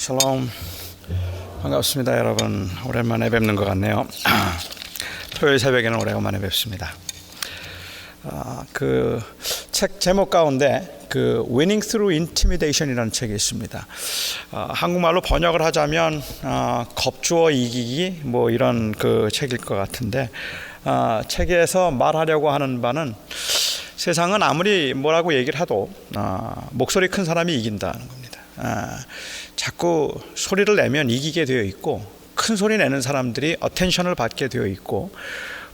샬롬, 반갑습니다 여러분. 오랜만에 뵙는 것 같네요. 토요일 새벽에는 오래간만에 뵙습니다. 그 책 제목 가운데 그 Winning Through Intimidation이라는 책이 있습니다. 한국말로 번역을 하자면 겁주어 이기기 뭐 이런 그 책일 것 같은데, 책에서 말하려고 하는 바는 세상은 아무리 뭐라고 얘기를 해도 목소리 큰 사람이 이긴다는 겁니다. 자꾸 소리를 내면 이기게 되어 있고, 큰 소리 내는 사람들이 어텐션을 받게 되어 있고,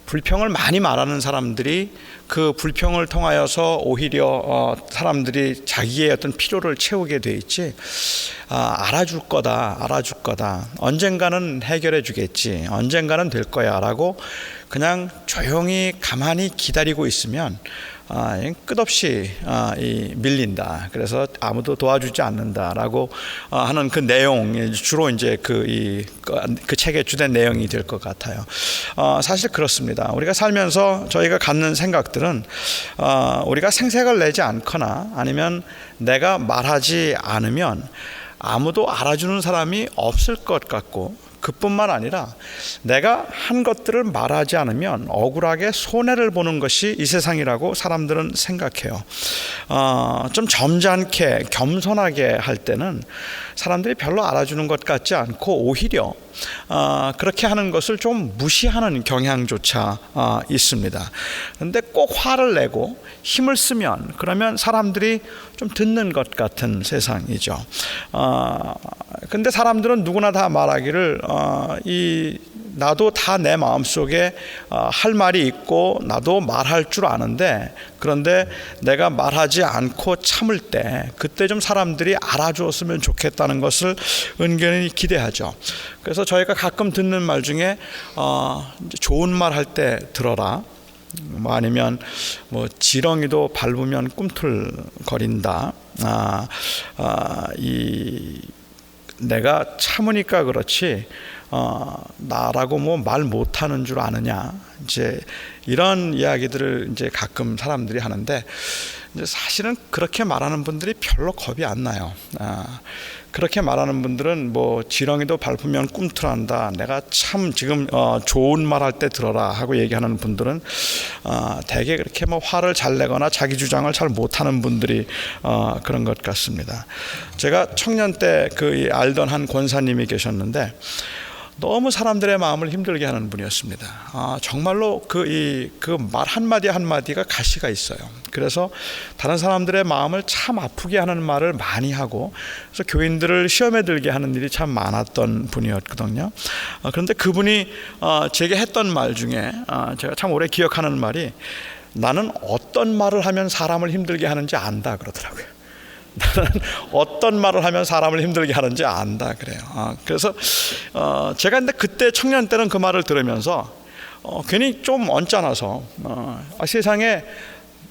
불평을 많이 말하는 사람들이 그 불평을 통하여서 오히려 사람들이 자기의 어떤 필요를 채우게 돼 있지, 알아줄 거다, 언젠가는 해결해 주겠지, 언젠가는 될 거야 라고 그냥 조용히 가만히 기다리고 있으면 끝없이 밀린다. 그래서 아무도 도와주지 않는다라고 하는 그 내용, 주로 이제 그 책의 주된 내용이 될 것 같아요. 사실 그렇습니다. 우리가 살면서 저희가 갖는 생각들은 우리가 생색을 내지 않거나 아니면 내가 말하지 않으면 아무도 알아주는 사람이 없을 것 같고, 그뿐만 아니라 내가 한 것들을 말하지 않으면 억울하게 손해를 보는 것이 이 세상이라고 사람들은 생각해요. 좀 점잖게 겸손하게 할 때는 사람들이 별로 알아주는 것 같지 않고, 오히려 그렇게 하는 것을 좀 무시하는 경향조차 있습니다. 그런데 꼭 화를 내고 힘을 쓰면 그러면 사람들이 좀 듣는 것 같은 세상이죠. 근데 사람들은 누구나 다 말하기를 나도 다 내 마음속에 할 말이 있고 나도 말할 줄 아는데, 그런데 내가 말하지 않고 참을 때 그때 좀 사람들이 알아주었으면 좋겠다는 것을 은근히 기대하죠. 그래서 저희가 가끔 듣는 말 중에 좋은 말 할 때 들어라, 뭐 아니면 뭐 지렁이도 밟으면 꿈틀거린다, 내가 참으니까 그렇지 나라고 뭐 말 못하는 줄 아느냐, 이제 이런 이야기들을 이제 가끔 사람들이 하는데, 이제 사실은 그렇게 말하는 분들이 별로 겁이 안 나요. 그렇게 말하는 분들은 뭐 지렁이도 밟으면 꿈틀한다, 내가 참 지금 좋은 말 할 때 들어라 하고 얘기하는 분들은 대개 그렇게 뭐 화를 잘 내거나 자기 주장을 잘 못하는 분들이 그런 것 같습니다. 제가 청년 때 알던 한 권사님이 계셨는데, 너무 사람들의 마음을 힘들게 하는 분이었습니다. 정말로 그 말 한마디 한마디가 가시가 있어요. 그래서 다른 사람들의 마음을 참 아프게 하는 말을 많이 하고, 그래서 교인들을 시험에 들게 하는 일이 참 많았던 분이었거든요. 그런데 그분이 제게 했던 말 중에 제가 참 오래 기억하는 말이, 나는 어떤 말을 하면 사람을 힘들게 하는지 안다 그러더라고요. 나는 어떤 말을 하면 사람을 힘들게 하는지 안다 그래요. 그래서 제가 근데 그때 청년 때는 그 말을 들으면서 괜히 좀 언짢아서, 세상에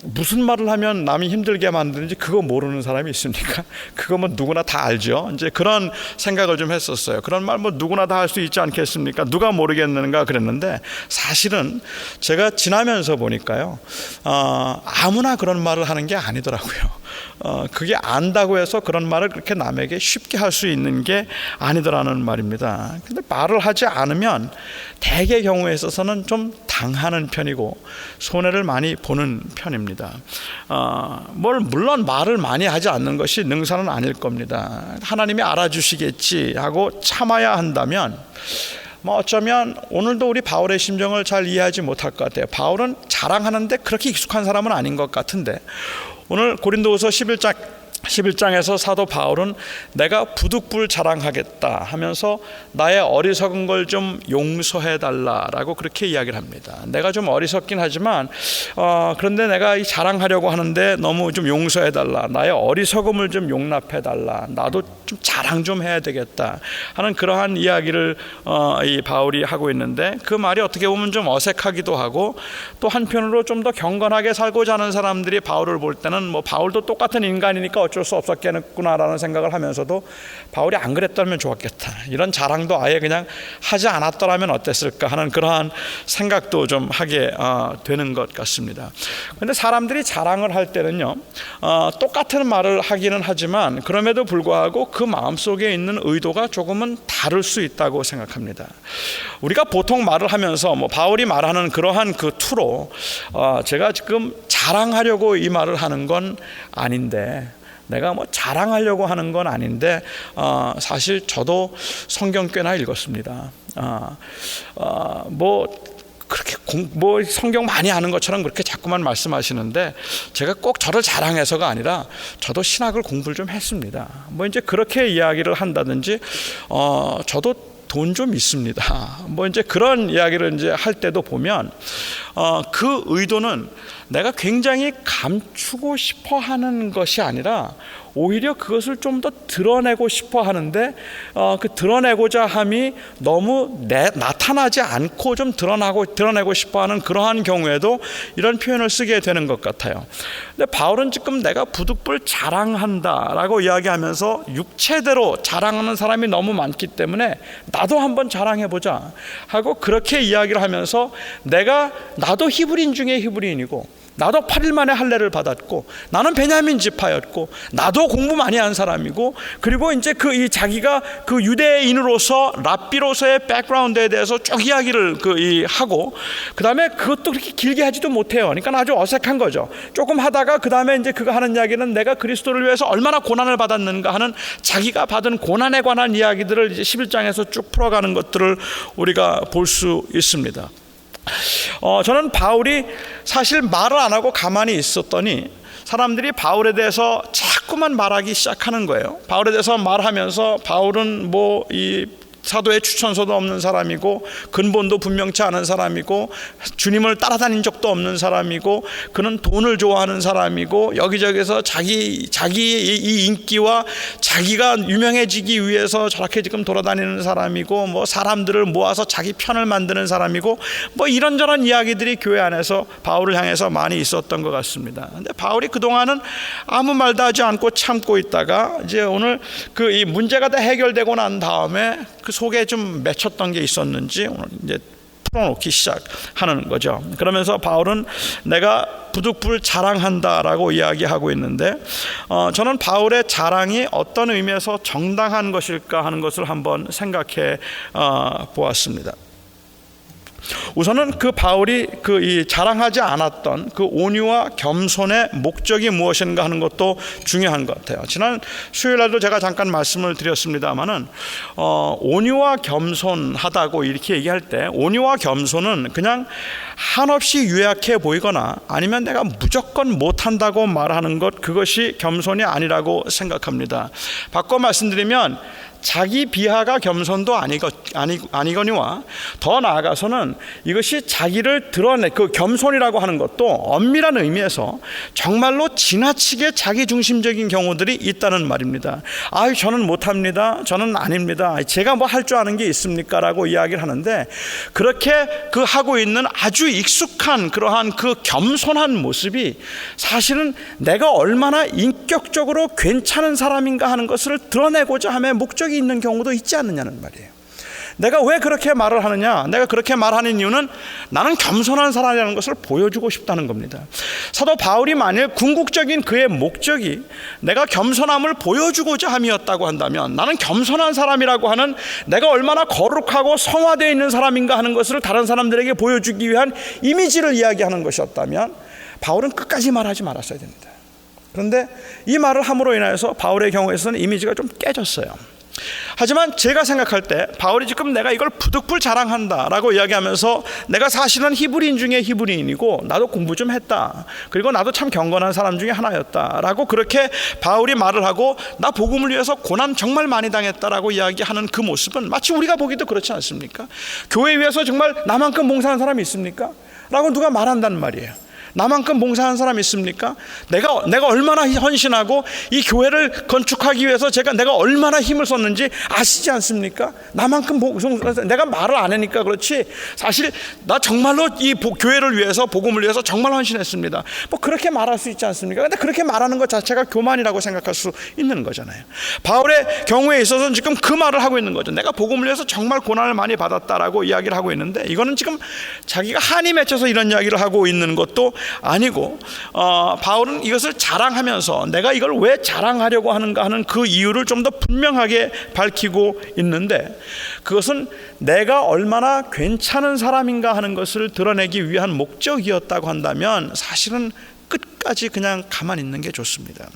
무슨 말을 하면 남이 힘들게 만드는지 그거 모르는 사람이 있습니까? 그거 뭐 누구나 다 알죠. 이제 그런 생각을 좀 했었어요. 그런 말 뭐 누구나 다 할 수 있지 않겠습니까? 누가 모르겠는가 그랬는데, 사실은 제가 지나면서 보니까요, 아무나 그런 말을 하는 게 아니더라고요. 그게 안다고 해서 그런 말을 그렇게 남에게 쉽게 할 수 있는 게 아니더라는 말입니다. 근데 말을 하지 않으면 대개 경우에 있어서는 좀 당하는 편이고 손해를 많이 보는 편입니다. 물론 말을 많이 하지 않는 것이 능사는 아닐 겁니다. 하나님이 알아주시겠지 하고 참아야 한다면, 어쩌면 오늘도 우리 바울의 심정을 잘 이해하지 못할 것 같아요. 바울은 자랑하는데 그렇게 익숙한 사람은 아닌 것 같은데, 오늘 고린도후서 11장에서 사도 바울은 내가 부득불 자랑하겠다 하면서 나의 어리석은 걸 좀 용서해달라라고 그렇게 이야기를 합니다. 내가 좀 어리석긴 하지만 그런데 내가 이 자랑하려고 하는데 너무 좀 용서해달라, 나의 어리석음을 좀 용납해달라, 나도 좀 자랑 좀 해야 되겠다 하는 그러한 이야기를 이 바울이 하고 있는데, 그 말이 어떻게 보면 좀 어색하기도 하고, 또 한편으로 좀 더 경건하게 살고자 하는 사람들이 바울을 볼 때는 뭐 바울도 똑같은 인간이니까 어쩔 어쩔 수 없었겠구나라는 생각을 하면서도 바울이 안 그랬다면 좋았겠다, 이런 자랑도 아예 그냥 하지 않았더라면 어땠을까 하는 그러한 생각도 좀 하게 되는 것 같습니다. 그런데 사람들이 자랑을 할 때는요, 똑같은 말을 하기는 하지만 그럼에도 불구하고 그 마음속에 있는 의도가 조금은 다를 수 있다고 생각합니다. 우리가 보통 말을 하면서 바울이 말하는 그러한 그 투로 제가 지금 자랑하려고 이 말을 하는 건 아닌데, 내가 자랑하려고 하는 건 아닌데 사실 저도 성경 꽤나 읽었습니다. 그렇게 성경 많이 아는 것처럼 그렇게 자꾸만 말씀하시는데, 제가 꼭 저를 자랑해서가 아니라 저도 신학을 공부를 좀 했습니다. 이제 그렇게 이야기를 한다든지, 저도 돈 좀 있습니다. 이제 그런 이야기를 이제 할 때도 보면 그 의도는 내가 굉장히 감추고 싶어 하는 것이 아니라 오히려 그것을 좀 더 드러내고 싶어 하는데, 그 드러내고자 함이 너무 나타나지 않고 좀 드러내고 싶어 하는 그러한 경우에도 이런 표현을 쓰게 되는 것 같아요. 근데 바울은 지금 내가 부득불 자랑한다라고 이야기하면서 육체대로 자랑하는 사람이 너무 많기 때문에 나도 한번 자랑해보자 하고 그렇게 이야기를 하면서, 나도 히브리인 중에 히브리인이고, 나도 8일 만에 할례를 받았고, 나는 베냐민 지파였고, 나도 공부 많이 한 사람이고, 그리고 이제 자기가 그 유대인으로서 랍비로서의 백그라운드에 대해서 쭉 이야기를 하고, 그 다음에 그것도 그렇게 길게 하지도 못해요. 그러니까 아주 어색한 거죠. 조금 하다가 그 다음에 이제 그가 하는 이야기는 내가 그리스도를 위해서 얼마나 고난을 받았는가 하는 자기가 받은 고난에 관한 이야기들을 이제 11장에서 쭉 풀어가는 것들을 우리가 볼 수 있습니다. 저는 바울이 사실 말을 안 하고 가만히 있었더니 사람들이 바울에 대해서 자꾸만 말하기 시작하는 거예요. 바울에 대해서 말하면서 바울은 이 사도의 추천서도 없는 사람이고, 근본도 분명치 않은 사람이고, 주님을 따라다닌 적도 없는 사람이고, 그는 돈을 좋아하는 사람이고, 여기저기서 자기의 이 인기와 자기가 유명해지기 위해서 저렇게 지금 돌아다니는 사람이고, 사람들을 모아서 자기 편을 만드는 사람이고, 이런저런 이야기들이 교회 안에서 바울을 향해서 많이 있었던 것 같습니다. 근데 바울이 그동안은 아무 말도 하지 않고 참고 있다가 이제 오늘 이 문제가 다 해결되고 난 다음에 그 속에 좀 맺혔던 게 있었는지 오늘 이제 풀어놓기 시작하는 거죠. 그러면서 바울은 내가 부득불 자랑한다라고 이야기하고 있는데, 저는 바울의 자랑이 어떤 의미에서 정당한 것일까 하는 것을 한번 생각해 보았습니다. 우선은 그 바울이 이 자랑하지 않았던 그 온유와 겸손의 목적이 무엇인가 하는 것도 중요한 것 같아요. 지난 수요일날도 제가 잠깐 말씀을 드렸습니다마는 온유와 겸손하다고 이렇게 얘기할 때, 온유와 겸손은 그냥 한없이 유약해 보이거나 아니면 내가 무조건 못한다고 말하는 것, 그것이 겸손이 아니라고 생각합니다. 바꿔 말씀드리면 자기 비하가 겸손도 아니거니와 더 나아가서는 이것이 자기를 드러내, 그 겸손이라고 하는 것도 엄밀한 의미에서 정말로 지나치게 자기중심적인 경우들이 있다는 말입니다. 저는 못합니다, 저는 아닙니다, 제가 할 줄 아는 게 있습니까? 라고 이야기를 하는데, 그렇게 하고 있는 아주 익숙한 그러한 그 겸손한 모습이 사실은 내가 얼마나 인격적으로 괜찮은 사람인가 하는 것을 드러내고자 함의 목적이 있는 경우도 있지 않느냐는 말이에요. 내가 왜 그렇게 말을 하느냐? 내가 그렇게 말하는 이유는 나는 겸손한 사람이라는 것을 보여주고 싶다는 겁니다. 사도 바울이 만일 궁극적인 그의 목적이 내가 겸손함을 보여주고자 함이었다고 한다면, 나는 겸손한 사람이라고 하는, 내가 얼마나 거룩하고 성화되어 있는 사람인가 하는 것을 다른 사람들에게 보여주기 위한 이미지를 이야기하는 것이었다면 바울은 끝까지 말하지 말았어야 됩니다. 그런데 이 말을 함으로 인하여서 바울의 경우에서는 이미지가 좀 깨졌어요. 하지만 제가 생각할 때 바울이 지금 내가 이걸 부득불 자랑한다라고 이야기하면서, 내가 사실은 히브리인 중에 히브리인이고 나도 공부 좀 했다, 그리고 나도 참 경건한 사람 중에 하나였다라고 그렇게 바울이 말을 하고, 나 복음을 위해서 고난 정말 많이 당했다라고 이야기하는 그 모습은 마치 우리가 보기도 그렇지 않습니까? 교회 위해서 정말 나만큼 봉사한 사람이 있습니까? 라고 누가 말한단 말이에요. 나만큼 봉사하는 사람 있습니까? 내가 얼마나 헌신하고 이 교회를 건축하기 위해서 내가 얼마나 힘을 썼는지 아시지 않습니까? 나만큼 내가 말을 안 하니까 그렇지 사실 나 정말로 이 교회를 위해서 복음을 위해서 정말 헌신했습니다. 뭐 그렇게 말할 수 있지 않습니까? 근데 그렇게 말하는 것 자체가 교만이라고 생각할 수 있는 거잖아요. 바울의 경우에 있어서는 지금 그 말을 하고 있는 거죠. 내가 복음을 위해서 정말 고난을 많이 받았다라고 이야기를 하고 있는데, 이거는 지금 자기가 한이 맺혀서 이런 이야기를 하고 있는 것도 아니고, 바울은 이것을 자랑하면서 내가 이걸 왜 자랑하려고 하는가 하는 그 이유를 좀 더 분명하게 밝히고 있는데, 그것은 내가 얼마나 괜찮은 사람인가 하는 것을 드러내기 위한 목적이었다고 한다면 사실은 끝까지 그냥 가만히 있는 게 좋습니다.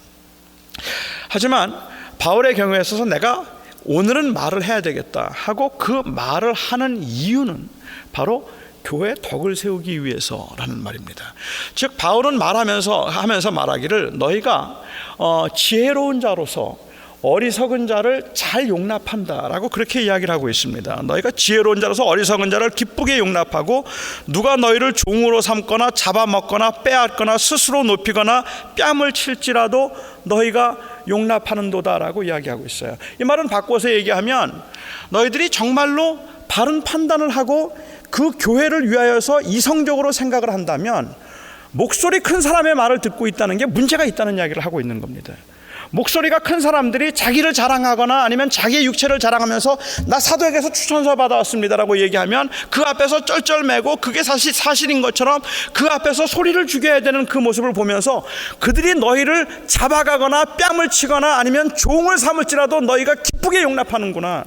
하지만 바울의 경우에 있어서 내가 오늘은 말을 해야 되겠다 하고 그 말을 하는 이유는 바로 교회 덕을 세우기 위해서라는 말입니다. 즉 바울은 하면서 말하기를 너희가 지혜로운 자로서 어리석은 자를 잘 용납한다라고 그렇게 이야기를 하고 있습니다. 너희가 지혜로운 자로서 어리석은 자를 기쁘게 용납하고 누가 너희를 종으로 삼거나 잡아먹거나 빼앗거나 스스로 높이거나 뺨을 칠지라도 너희가 용납하는도다라고 이야기하고 있어요. 이 말은 바꿔서 얘기하면 너희들이 정말로 바른 판단을 하고 그 교회를 위하여서 이성적으로 생각을 한다면 목소리 큰 사람의 말을 듣고 있다는 게 문제가 있다는 이야기를 하고 있는 겁니다. 목소리가 큰 사람들이 자기를 자랑하거나 아니면 자기의 육체를 자랑하면서 나 사도에게서 추천서 받아왔습니다라고 얘기하면 그 앞에서 쩔쩔매고 그게 사실인 것처럼 그 앞에서 소리를 죽여야 되는 그 모습을 보면서 그들이 너희를 잡아가거나 뺨을 치거나 아니면 종을 삼을지라도 너희가 기쁘게 용납하는구나,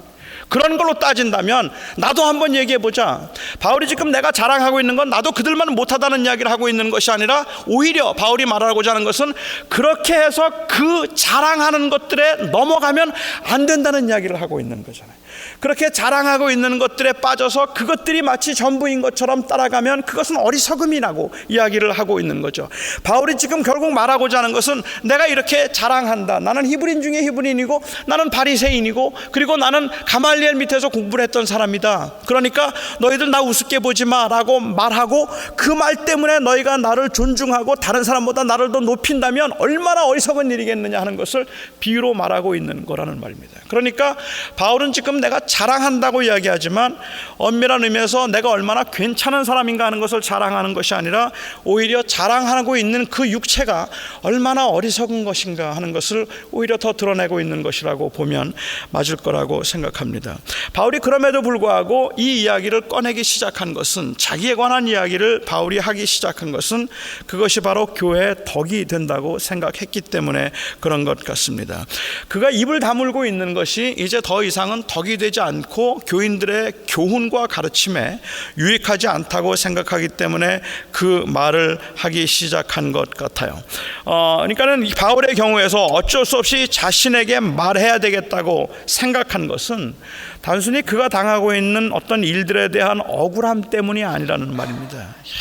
그런 걸로 따진다면 나도 한번 얘기해보자. 바울이 지금 내가 자랑하고 있는 건 나도 그들만 못하다는 이야기를 하고 있는 것이 아니라 오히려 바울이 말하고자 하는 것은 그렇게 해서 그 자랑하는 것들에 넘어가면 안 된다는 이야기를 하고 있는 거잖아요. 그렇게 자랑하고 있는 것들에 빠져서 그것들이 마치 전부인 것처럼 따라가면 그것은 어리석음이라고 이야기를 하고 있는 거죠. 바울이 지금 결국 말하고자 하는 것은 내가 이렇게 자랑한다, 나는 히브리인 중에 히브리인이고 나는 바리새인이고 그리고 나는 가말리엘 밑에서 공부를 했던 사람이다, 그러니까 너희들 나 우습게 보지 마라고 말하고 그 말 때문에 너희가 나를 존중하고 다른 사람보다 나를 더 높인다면 얼마나 어리석은 일이겠느냐 하는 것을 비유로 말하고 있는 거라는 말입니다. 그러니까 바울은 지금 내가 자랑한다고 이야기하지만 엄밀한 의미에서 내가 얼마나 괜찮은 사람인가 하는 것을 자랑하는 것이 아니라 오히려 자랑하고 있는 그 육체가 얼마나 어리석은 것인가 하는 것을 오히려 더 드러내고 있는 것이라고 보면 맞을 거라고 생각합니다. 바울이 그럼에도 불구하고 이 이야기를 꺼내기 시작한 것은, 자기에 관한 이야기를 바울이 하기 시작한 것은 그것이 바로 교회의 덕이 된다고 생각했기 때문에 그런 것 같습니다. 그가 입을 다물고 있는 것이 이제 더 이상은 덕이 되지 않고 교인들의 교훈과 가르침에 유익하지 않다고 생각하기 때문에 그 말을 하기 시작한 것 같아요. 그러니까는 바울의 경우에서 어쩔 수 없이 자신에게 말해야 되겠다고 생각한 것은 단순히 그가 당하고 있는 어떤 일들에 대한 억울함 때문이 아니라는 말입니다.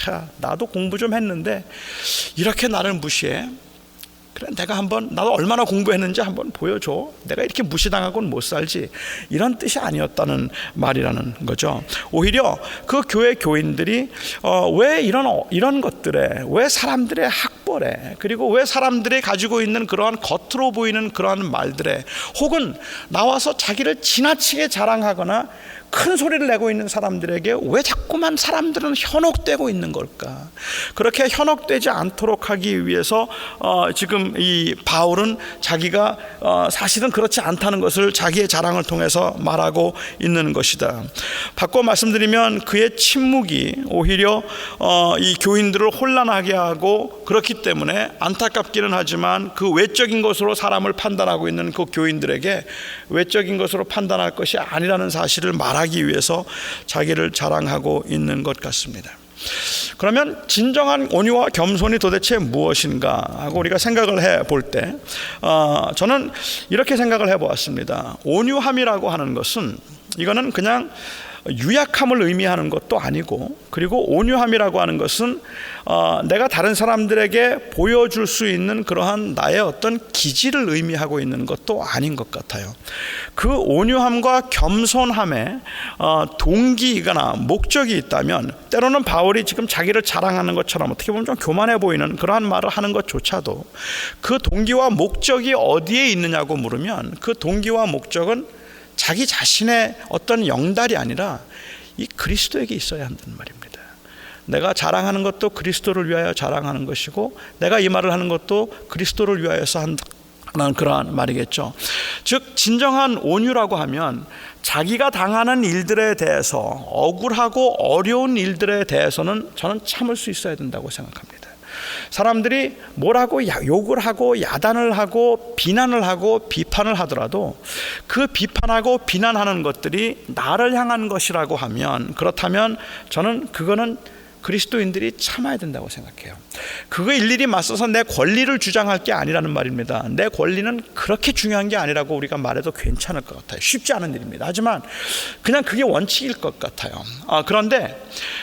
야, 나도 공부 좀 했는데 이렇게 나를 무시해? 그래, 나도 얼마나 공부했는지 한번 보여줘. 내가 이렇게 무시당하고는 못 살지. 이런 뜻이 아니었다는 말이라는 거죠. 오히려 그 교회 교인들이 왜 이런 것들에, 왜 사람들의 학벌에, 그리고 왜 사람들이 가지고 있는 그러한 겉으로 보이는 그러한 말들에, 혹은 나와서 자기를 지나치게 자랑하거나 큰 소리를 내고 있는 사람들에게 왜 자꾸만 사람들은 현혹되고 있는 걸까? 그렇게 현혹되지 않도록 하기 위해서 지금 이 바울은 자기가 사실은 그렇지 않다는 것을 자기의 자랑을 통해서 말하고 있는 것이다. 바꿔 말씀드리면 그의 침묵이 오히려 이 교인들을 혼란하게 하고, 그렇기 때문에 안타깝기는 하지만 그 외적인 것으로 사람을 판단하고 있는 그 교인들에게 외적인 것으로 판단할 것이 아니라는 사실을 말하기 위해서 자기를 자랑하고 있는 것 같습니다. 그러면 진정한 온유와 겸손이 도대체 무엇인가 하고 우리가 생각을 해볼 때 저는 이렇게 생각을 해보았습니다. 온유함이라고 하는 것은 이거는 그냥 유약함을 의미하는 것도 아니고, 그리고 온유함이라고 하는 것은 내가 다른 사람들에게 보여줄 수 있는 그러한 나의 어떤 기질을 의미하고 있는 것도 아닌 것 같아요. 그 온유함과 겸손함에 동기이거나 목적이 있다면, 때로는 바울이 지금 자기를 자랑하는 것처럼 어떻게 보면 좀 교만해 보이는 그러한 말을 하는 것조차도 그 동기와 목적이 어디에 있느냐고 물으면, 그 동기와 목적은 자기 자신의 어떤 영달이 아니라 이 그리스도에게 있어야 한다는 말입니다. 내가 자랑하는 것도 그리스도를 위하여 자랑하는 것이고, 내가 이 말을 하는 것도 그리스도를 위하여서 한다는 그러한 말이겠죠. 즉 진정한 온유라고 하면 자기가 당하는 일들에 대해서, 억울하고 어려운 일들에 대해서는 저는 참을 수 있어야 된다고 생각합니다. 사람들이 뭐라고 욕을 하고 야단을 하고 비난을 하고 비판을 하더라도 그 비판하고 비난하는 것들이 나를 향한 것이라고 하면, 그렇다면 저는 그거는 그리스도인들이 참아야 된다고 생각해요. 그거 일일이 맞서서 내 권리를 주장할 게 아니라는 말입니다. 내 권리는 그렇게 중요한 게 아니라고 우리가 말해도 괜찮을 것 같아요. 쉽지 않은 일입니다. 하지만 그냥 그게 원칙일 것 같아요. 그런데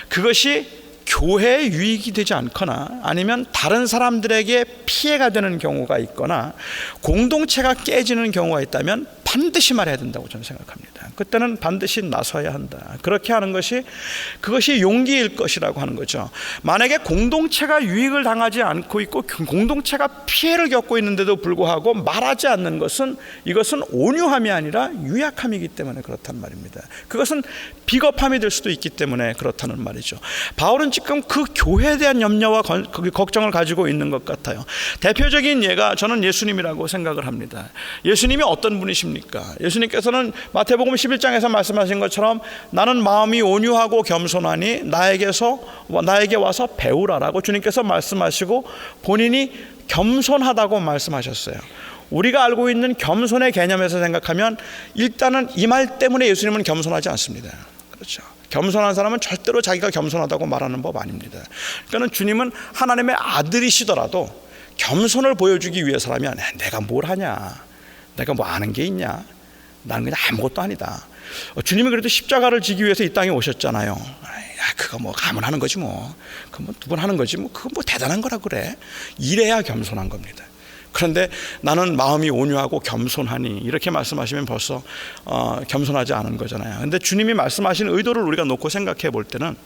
그것이 교회에 유익이 되지 않거나 아니면 다른 사람들에게 피해가 되는 경우가 있거나 공동체가 깨지는 경우가 있다면 반드시 말해야 된다고 저는 생각합니다. 그때는 반드시 나서야 한다. 그렇게 하는 것이, 그것이 용기일 것이라고 하는 거죠. 만약에 공동체가 유익을 당하지 않고 있고 공동체가 피해를 겪고 있는데도 불구하고 말하지 않는 것은, 이것은 온유함이 아니라 유약함이기 때문에 그렇단 말입니다. 그것은 비겁함이 될 수도 있기 때문에 그렇다는 말이죠. 바울은 지금 그 교회에 대한 염려와 걱정을 가지고 있는 것 같아요. 대표적인 예가 저는 예수님이라고 생각을 합니다. 예수님이 어떤 분이십니까? 예수님께서는 마태복음 11장에서 말씀하신 것처럼 나는 마음이 온유하고 겸손하니 나에게 와서 배우라라고 주님께서 말씀하시고 본인이 겸손하다고 말씀하셨어요. 우리가 알고 있는 겸손의 개념에서 생각하면 일단은 이 말 때문에 예수님은 겸손하지 않습니다. 그렇죠. 겸손한 사람은 절대로 자기가 겸손하다고 말하는 법 아닙니다. 그러니까 주님은 하나님의 아들이시더라도 겸손을 보여주기 위해서라면, 내가 뭘 하냐, 내가 뭐 아는 게 있냐, 나는 그냥 아무것도 아니다. 주님이 그래도 십자가를 지기 위해서 이 땅에 오셨잖아요. 그거 뭐 가면 하는 거지 뭐, 그거 뭐 두 번 하는 거지 뭐, 그거 뭐 대단한 거라 그래. 이래야 겸손한 겁니다. 그런데 나는 마음이 온유하고 겸손하니, 이렇게 말씀하시면 벌써 겸손하지 않은 거잖아요. 그런데 주님이 말씀하신 의도를 우리가 놓고 생각해 볼 때는,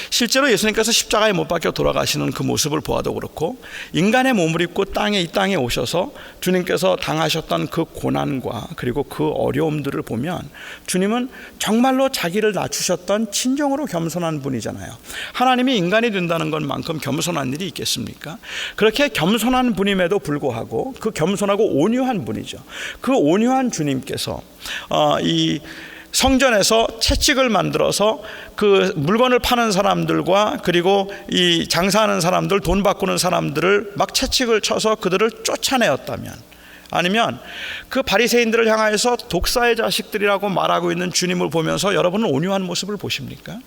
실제로 예수님께서 십자가에 못 박혀 돌아가시는 그 모습을 보아도 그렇고, 인간의 몸을 입고 이 땅에 오셔서 주님께서 당하셨던 그 고난과 그리고 그 어려움들을 보면 주님은 정말로 자기를 낮추셨던 진정으로 겸손한 분이잖아요. 하나님이 인간이 된다는 것만큼 겸손한 일이 있겠습니까? 그렇게 겸손한 분임에도 불구하고 그 겸손하고 온유한 분이죠. 그 온유한 주님께서 이 성전에서 채찍을 만들어서 그 물건을 파는 사람들과 그리고 이 장사하는 사람들, 돈 바꾸는 사람들을 막 채찍을 쳐서 그들을 쫓아내었다면, 아니면 그 바리새인들을 향하여서 독사의 자식들이라고 말하고 있는 주님을 보면서 여러분은 온유한 모습을 보십니까?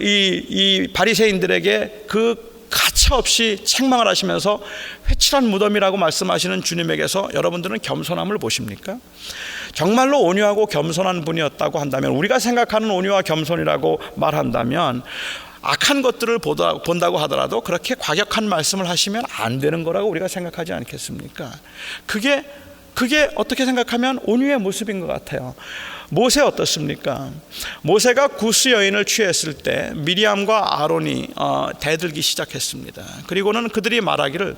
이 바리새인들에게 그 가차없이 책망을 하시면서 회칠한 무덤이라고 말씀하시는 주님에게서 여러분들은 겸손함을 보십니까? 정말로 온유하고 겸손한 분이었다고 한다면, 우리가 생각하는 온유와 겸손이라고 말한다면, 악한 것들을 본다고 하더라도 그렇게 과격한 말씀을 하시면 안 되는 거라고 우리가 생각하지 않겠습니까? 그게 어떻게 생각하면 온유의 모습인 것 같아요. 모세 어떻습니까? 모세가 구스 여인을 취했을 때 미리암과 아론이 대들기 시작했습니다. 그리고는 그들이 말하기를,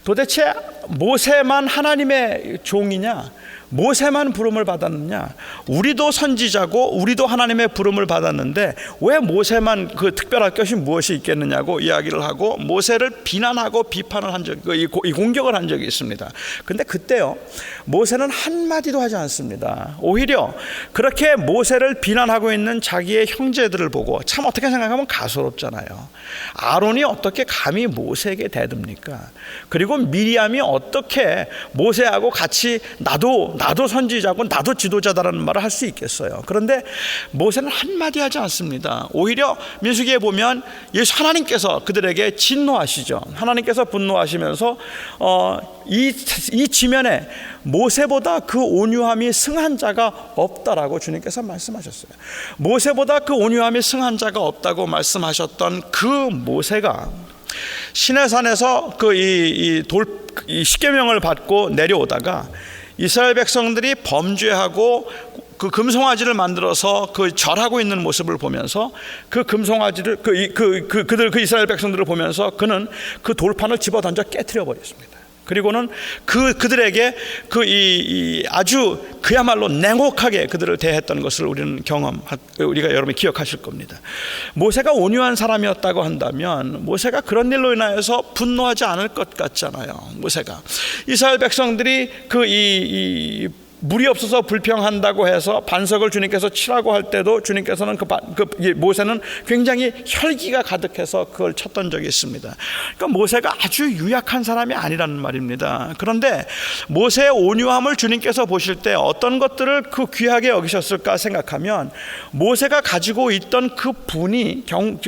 도대체 모세만 하나님의 종이냐, 모세만 부름을 받았느냐, 우리도 선지자고 우리도 하나님의 부름을 받았는데 왜 모세만 그 특별할 것이 무엇이 있겠느냐고 이야기를 하고 모세를 비난하고 비판을 한 적이, 공격을 한 적이 있습니다. 근데 그때요, 모세는 한마디도 하지 않습니다. 오히려 그렇게 모세를 비난하고 있는 자기의 형제들을 보고, 참 어떻게 생각하면 가소롭잖아요. 아론이 어떻게 감히 모세에게 대듭니까? 그리고 미리암이 어떻게 모세하고 같이 나도 나도 선지자고 나도 지도자다라는 말을 할 수 있겠어요. 그런데 모세는 한마디 하지 않습니다. 오히려 민수기에 보면 예수 하나님께서 그들에게 진노하시죠. 하나님께서 분노하시면서 이 지면에 모세보다 그 온유함이 승한 자가 없다라고 주님께서 말씀하셨어요. 모세보다 그 온유함이 승한 자가 없다고 말씀하셨던 그 모세가 시내산에서 이 십계명을 받고 내려오다가 이스라엘 백성들이 범죄하고 그 금송아지를 만들어서 그 절하고 있는 모습을 보면서 그 금송아지를 그 이스라엘 백성들을 보면서 그는 그 돌판을 집어 던져 깨트려 버렸습니다. 그리고는 그들에게 아주 그야말로 냉혹하게 그들을 대했던 것을 우리가 여러분이 기억하실 겁니다. 모세가 온유한 사람이었다고 한다면 모세가 그런 일로 인하여서 분노하지 않을 것 같잖아요. 모세가 이스라엘 백성들이 물이 없어서 불평한다고 해서 반석을 주님께서 치라고 할 때도 주님께서는 모세는 굉장히 혈기가 가득해서 그걸 쳤던 적이 있습니다. 그러니까 모세가 아주 유약한 사람이 아니라는 말입니다. 그런데 모세의 온유함을 주님께서 보실 때 어떤 것들을 그 귀하게 여기셨을까 생각하면 모세가 가지고 있던 그 분이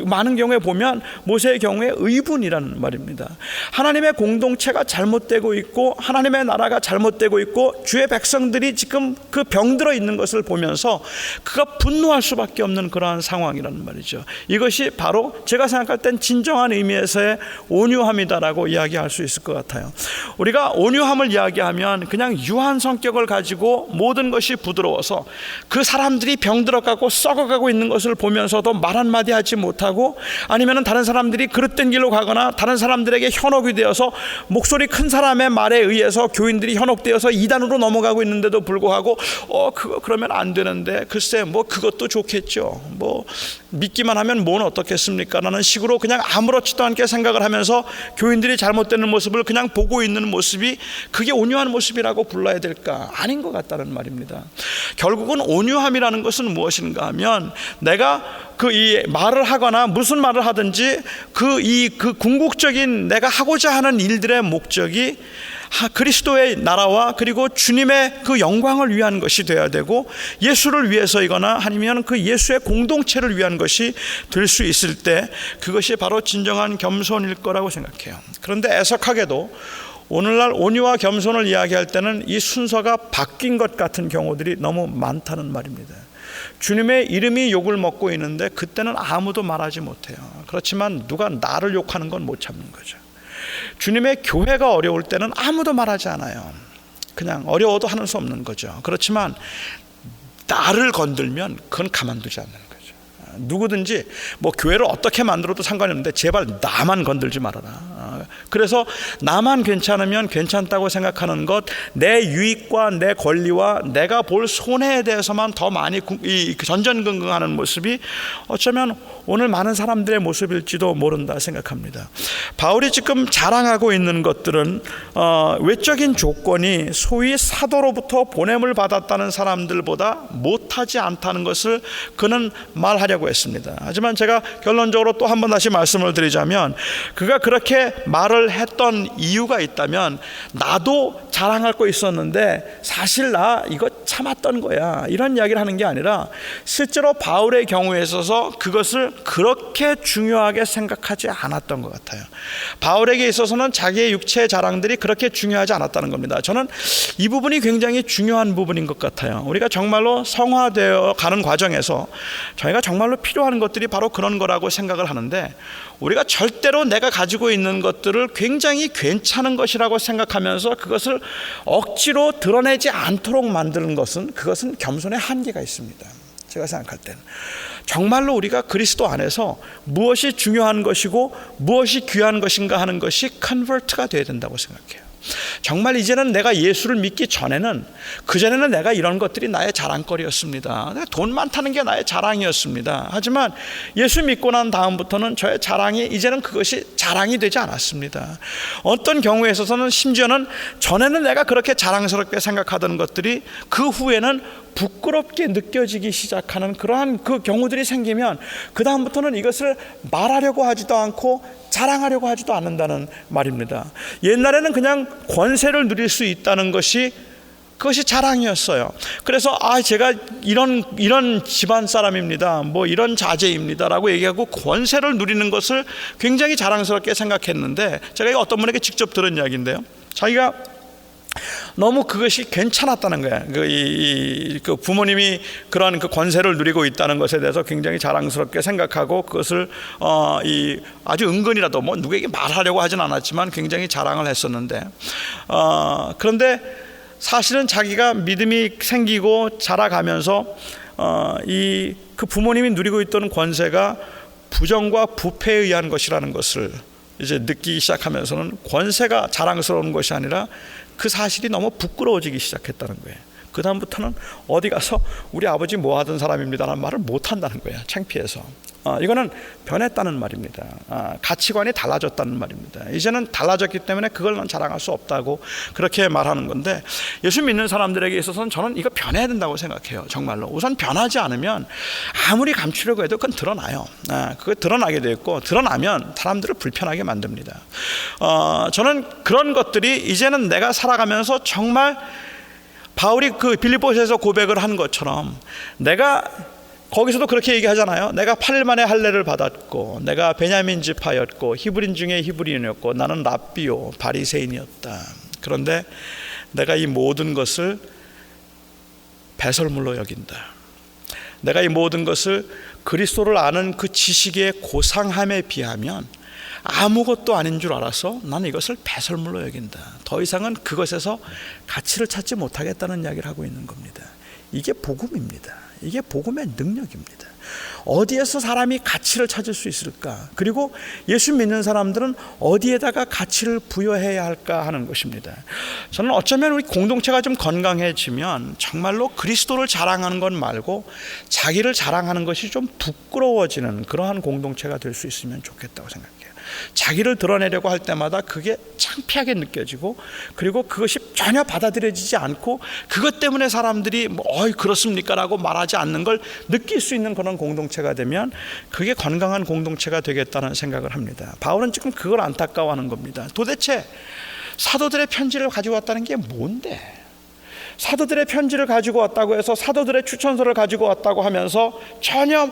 많은 경우에 보면 모세의 경우에 의분이라는 말입니다. 하나님의 공동체가 잘못되고 있고 하나님의 나라가 잘못되고 있고 주의 백성들이 지금 그 병들어 있는 것을 보면서 그가 분노할 수밖에 없는 그러한 상황이라는 말이죠. 이것이 바로 제가 생각할 땐 진정한 의미에서의 온유함이다라고 이야기할 수 있을 것 같아요. 우리가 온유함을 이야기하면 그냥 유한 성격을 가지고 모든 것이 부드러워서 그 사람들이 병들어가고 썩어가고 있는 것을 보면서도 말 한마디 하지 못하고 아니면 다른 사람들이 그릇된 길로 가거나 다른 사람들에게 현혹이 되어서 목소리 큰 사람의 말에 의해서 교인들이 현혹되어서 이단으로 넘어가고 있는데 도 불구하고 그러면 안 되는데 글쎄 그것도 좋겠죠. 믿기만 하면 뭐는 어떻겠습니까? 라는 식으로 그냥 아무렇지도 않게 생각을 하면서 교인들이 잘못되는 모습을 그냥 보고 있는 모습이 그게 온유한 모습이라고 불러야 될까? 아닌 것 같다는 말입니다. 결국은 온유함이라는 것은 무엇인가 하면 내가 이 말을 하거나 무슨 말을 하든지 그 궁극적인 내가 하고자 하는 일들의 목적이 그리스도의 나라와 그리고 주님의 그 영광을 위한 것이 되어야 되고 예수를 위해서이거나 아니면 그 예수의 공동체를 위한 것이 될 수 있을 때 그것이 바로 진정한 겸손일 거라고 생각해요. 그런데 애석하게도 오늘날 온유와 겸손을 이야기할 때는 이 순서가 바뀐 것 같은 경우들이 너무 많다는 말입니다. 주님의 이름이 욕을 먹고 있는데 그때는 아무도 말하지 못해요. 그렇지만 누가 나를 욕하는 건 못 참는 거죠. 주님의 교회가 어려울 때는 아무도 말하지 않아요. 그냥 어려워도 하는 수 없는 거죠. 그렇지만 나를 건들면 그건 가만두지 않는 거죠. 누구든지 교회를 어떻게 만들어도 상관이 없는데 제발 나만 건들지 말아라. 그래서 나만 괜찮으면 괜찮다고 생각하는 것, 내 유익과 내 권리와 내가 볼 손해에 대해서만 더 많이 전전긍긍하는 모습이 어쩌면 오늘 많은 사람들의 모습일지도 모른다 생각합니다. 바울이 지금 자랑하고 있는 것들은 외적인 조건이 소위 사도로부터 보냄을 받았다는 사람들보다 못하지 않다는 것을 그는 말하려고 했습니다. 하지만 제가 결론적으로 또 한 번 다시 말씀을 드리자면 그가 그렇게 말을 했던 이유가 있다면 나도 자랑할 거 있었는데 사실 나 이거 참았던 거야 이런 이야기를 하는 게 아니라 실제로 바울의 경우에 있어서 그것을 그렇게 중요하게 생각하지 않았던 것 같아요. 바울에게 있어서는 자기의 육체의 자랑들이 그렇게 중요하지 않았다는 겁니다. 저는 이 부분이 굉장히 중요한 부분인 것 같아요. 우리가 정말로 성화되어 가는 과정에서 저희가 정말로 필요한 것들이 바로 그런 거라고 생각을 하는데 우리가 절대로 내가 가지고 있는 것들을 굉장히 괜찮은 것이라고 생각하면서 그것을 억지로 드러내지 않도록 만드는 것은 그것은 겸손의 한계가 있습니다. 제가 생각할 때는 정말로 우리가 그리스도 안에서 무엇이 중요한 것이고 무엇이 귀한 것인가 하는 것이 컨버트가 되어야 된다고 생각해요. 정말 이제는 내가 예수를 믿기 전에는 그전에는 내가 이런 것들이 나의 자랑거리였습니다. 돈 많다는 게 나의 자랑이었습니다. 하지만 예수 믿고 난 다음부터는 저의 자랑이 이제는 그것이 자랑이 되지 않았습니다. 어떤 경우에 있어서는 심지어는 전에는 내가 그렇게 자랑스럽게 생각하던 것들이 그 후에는 부끄럽게 느껴지기 시작하는 그러한 그 경우들이 생기면 그 다음부터는 이것을 말하려고 하지도 않고 자랑하려고 하지도 않는다는 말입니다. 옛날에는 그냥 권세를 누릴 수 있다는 것이 그것이 자랑이었어요. 그래서 제가 이런 집안 사람입니다. 뭐 이런 자제입니다라고 얘기하고 권세를 누리는 것을 굉장히 자랑스럽게 생각했는데, 제가 이거 어떤 분에게 직접 들은 이야기인데요. 자기가 너무 그것이 괜찮았다는 거야. 그 부모님이 그런 그 권세를 누리고 있다는 것에 대해서 굉장히 자랑스럽게 생각하고 그것을 아주 은근이라도 뭐 누구에게 말하려고 하진 않았지만 굉장히 자랑을 했었는데, 그런데 사실은 자기가 믿음이 생기고 자라가면서 그 부모님이 누리고 있던 권세가 부정과 부패에 의한 것이라는 것을 이제 느끼기 시작하면서는 권세가 자랑스러운 것이 아니라 그 사실이 너무 부끄러워지기 시작했다는 거예요. 그 다음부터는 어디 가서 우리 아버지 뭐 하던 사람입니다라는 말을 못 한다는 거예요. 창피해서. 이거는 변했다는 말입니다. 가치관이 달라졌다는 말입니다. 이제는 달라졌기 때문에 그걸 난 자랑할 수 없다고 그렇게 말하는 건데, 예수 믿는 사람들에게 있어서는 저는 이거 변해야 된다고 생각해요. 정말로. 우선 변하지 않으면 아무리 감추려고 해도 그건 드러나요. 그거 드러나게 돼 있고, 드러나면 사람들을 불편하게 만듭니다. 저는 그런 것들이 이제는 내가 살아가면서 정말 바울이 그 빌립보서에서 고백을 한 것처럼, 내가 거기서도 그렇게 얘기하잖아요. 내가 8일 만에 할례를 받았고, 내가 베냐민 지파였고, 히브리인 중에 히브리인이었고, 나는 랍비요 바리새인이었다. 그런데 내가 이 모든 것을 배설물로 여긴다. 내가 이 모든 것을 그리스도를 아는 그 지식의 고상함에 비하면 아무것도 아닌 줄 알아서 나는 이것을 배설물로 여긴다. 더 이상은 그것에서 가치를 찾지 못하겠다는 이야기를 하고 있는 겁니다. 이게 복음입니다. 이게 복음의 능력입니다. 어디에서 사람이 가치를 찾을 수 있을까? 그리고 예수 믿는 사람들은 어디에다가 가치를 부여해야 할까 하는 것입니다. 저는 어쩌면 우리 공동체가 좀 건강해지면 정말로 그리스도를 자랑하는 것 말고 자기를 자랑하는 것이 좀 부끄러워지는 그러한 공동체가 될 수 있으면 좋겠다고 생각해요. 자기를 드러내려고 할 때마다 그게 창피하게 느껴지고, 그리고 그것이 전혀 받아들여지지 않고 그것 때문에 사람들이 그렇습니까? 라고 말하지 않는 걸 느낄 수 있는 그런 공동체가 되면 그게 건강한 공동체가 되겠다는 생각을 합니다. 바울은 지금 그걸 안타까워하는 겁니다. 도대체 사도들의 편지를 가지고 왔다는 게 뭔데? 사도들의 편지를 가지고 왔다고 해서 사도들의 추천서를 가지고 왔다고 하면서 전혀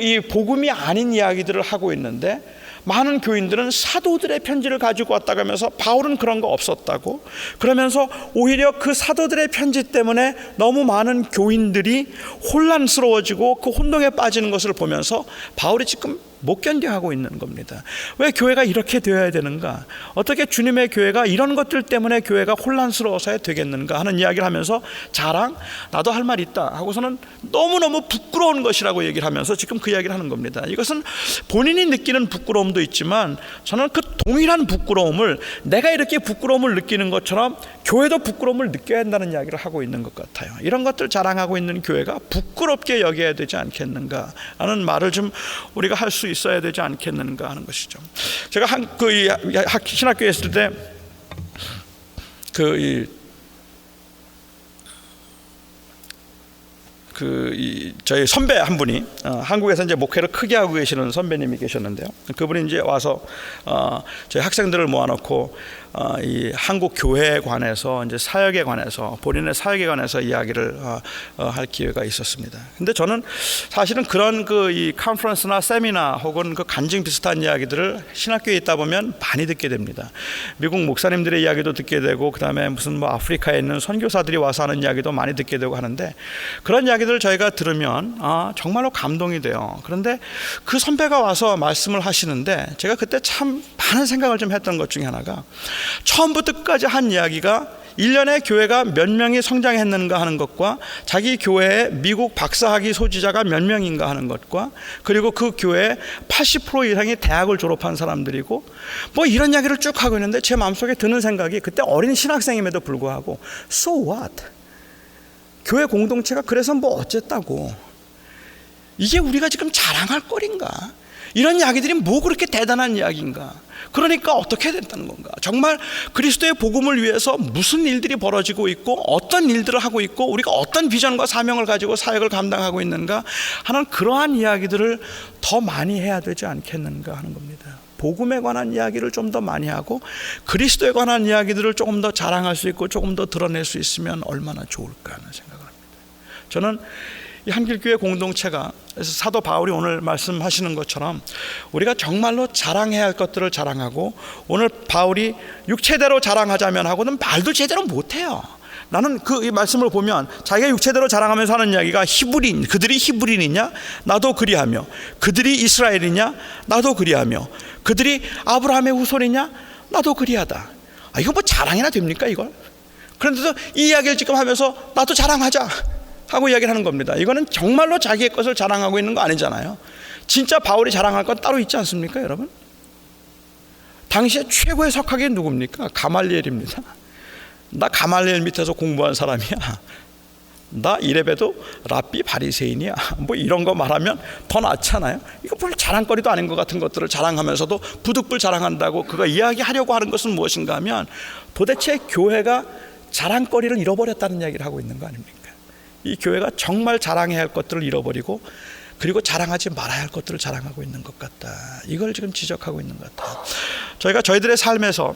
이 복음이 아닌 이야기들을 하고 있는데, 많은 교인들은 사도들의 편지를 가지고 왔다고 하면서 바울은 그런 거 없었다고, 그러면서 오히려 그 사도들의 편지 때문에 너무 많은 교인들이 혼란스러워지고 그 혼동에 빠지는 것을 보면서 바울이 지금 못 견뎌하고 있는 겁니다. 왜 교회가 이렇게 되어야 되는가? 어떻게 주님의 교회가 이런 것들 때문에 교회가 혼란스러워서야 되겠는가 하는 이야기를 하면서, 자랑? 나도 할 말 있다 하고서는 너무너무 부끄러운 것이라고 얘기를 하면서 지금 그 이야기를 하는 겁니다. 이것은 본인이 느끼는 부끄러움도 있지만 저는 그 동일한 부끄러움을, 내가 이렇게 부끄러움을 느끼는 것처럼 교회도 부끄러움을 느껴야 한다는 이야기를 하고 있는 것 같아요. 이런 것들 자랑하고 있는 교회가 부끄럽게 여겨야 되지 않겠는가 하는 말을 좀 우리가 할 수 있어야 되지 않겠는가 하는 것이죠. 제가 신학교에 있을 때 저희 선배 한 분이 한국에서 이제 목회를 크게 하고 계시는 선배님이 계셨는데요. 그분이 이제 와서 저희 학생들을 모아놓고 이 한국 교회에 관해서, 이제 사역에 관해서, 본인의 사역에 관해서 이야기를 할 기회가 있었습니다. 근데 저는 사실은 그런 이 컨퍼런스나 세미나 혹은 그 간증 비슷한 이야기들을 신학교에 있다 보면 많이 듣게 됩니다. 미국 목사님들의 이야기도 듣게 되고, 그다음에 무슨 아프리카에 있는 선교사들이 와서 하는 이야기도 많이 듣게 되고 하는데, 그런 이야기들을 저희가 들으면 정말로 감동이 돼요. 그런데 그 선배가 와서 말씀을 하시는데, 제가 그때 참 많은 생각을 좀 했던 것 중에 하나가, 처음부터 끝까지 한 이야기가 1년에 교회가 몇 명이 성장했는가 하는 것과, 자기 교회에 미국 박사학위 소지자가 몇 명인가 하는 것과, 그리고 그 교회에 80% 이상이 대학을 졸업한 사람들이고, 이런 이야기를 쭉 하고 있는데 제 마음속에 드는 생각이, 그때 어린 신학생임에도 불구하고 So what? 교회 공동체가 그래서 어쨌다고? 이게 우리가 지금 자랑할 거리인가? 이런 이야기들이 그렇게 대단한 이야기인가? 그러니까 어떻게 됐다는 건가? 정말 그리스도의 복음을 위해서 무슨 일들이 벌어지고 있고, 어떤 일들을 하고 있고, 우리가 어떤 비전과 사명을 가지고 사역을 감당하고 있는가 하는 그러한 이야기들을 더 많이 해야 되지 않겠는가 하는 겁니다. 복음에 관한 이야기를 좀 더 많이 하고 그리스도에 관한 이야기들을 조금 더 자랑할 수 있고 조금 더 드러낼 수 있으면 얼마나 좋을까 하는 생각을 합니다. 저는 이 한길교회 공동체가 사도 바울이 오늘 말씀하시는 것처럼 우리가 정말로 자랑해야 할 것들을 자랑하고, 오늘 바울이 육체대로 자랑하자면 하고는 말도 제대로 못해요. 나는 이 말씀을 보면 자기가 육체대로 자랑하면서 하는 이야기가 그들이 히브리인이냐? 나도 그리하며, 그들이 이스라엘이냐? 나도 그리하며, 그들이 아브라함의 후손이냐? 나도 그리하다. 이거 뭐 자랑이나 됩니까 이걸? 그런데도 이 이야기를 지금 하면서 나도 자랑하자 하고 이야기를 하는 겁니다. 이거는 정말로 자기의 것을 자랑하고 있는 거 아니잖아요. 진짜 바울이 자랑할 건 따로 있지 않습니까 여러분? 당시에 최고의 석학이 누굽니까? 가말리엘입니다. 나 가말리엘 밑에서 공부한 사람이야. 나 이래봬도 랍비 바리새인이야. 뭐 이런 거 말하면 더 낫잖아요. 이거 별 자랑거리도 아닌 것 같은 것들을 자랑하면서도 부득불 자랑한다고 그가 이야기하려고 하는 것은 무엇인가 하면 도대체 교회가 자랑거리를 잃어버렸다는 이야기를 하고 있는 거 아닙니까? 이 교회가 정말 자랑해야 할 것들을 잃어버리고 그리고 자랑하지 말아야 할 것들을 자랑하고 있는 것 같다. 이걸 지금 지적하고 있는 것 같아요. 저희가 저희들의 삶에서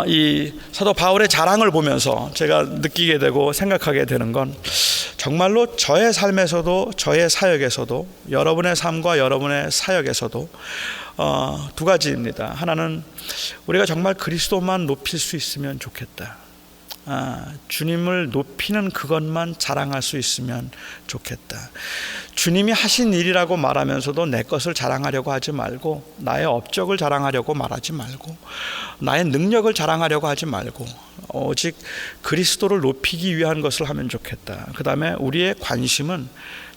이 사도 바울의 자랑을 보면서 제가 느끼게 되고 생각하게 되는 건 정말로 저의 삶에서도 저의 사역에서도 여러분의 삶과 여러분의 사역에서도 두 가지입니다. 하나는 우리가 정말 그리스도만 높일 수 있으면 좋겠다. 주님을 높이는 그것만 자랑할 수 있으면 좋겠다. 주님이 하신 일이라고 말하면서도 내 것을 자랑하려고 하지 말고, 나의 업적을 자랑하려고 말하지 말고, 나의 능력을 자랑하려고 하지 말고 오직 그리스도를 높이기 위한 것을 하면 좋겠다. 그 다음에 우리의 관심은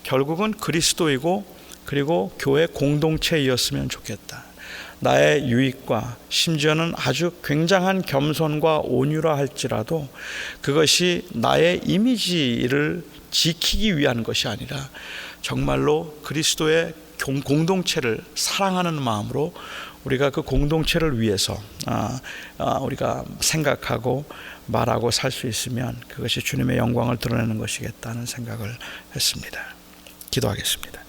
결국은 그리스도이고 그리고 교회 공동체이었으면 좋겠다. 나의 유익과 심지어는 아주 굉장한 겸손과 온유라 할지라도 그것이 나의 이미지를 지키기 위한 것이 아니라 정말로 그리스도의 공동체를 사랑하는 마음으로 우리가 그 공동체를 위해서 우리가 생각하고 말하고 살 수 있으면 그것이 주님의 영광을 드러내는 것이겠다는 생각을 했습니다. 기도하겠습니다.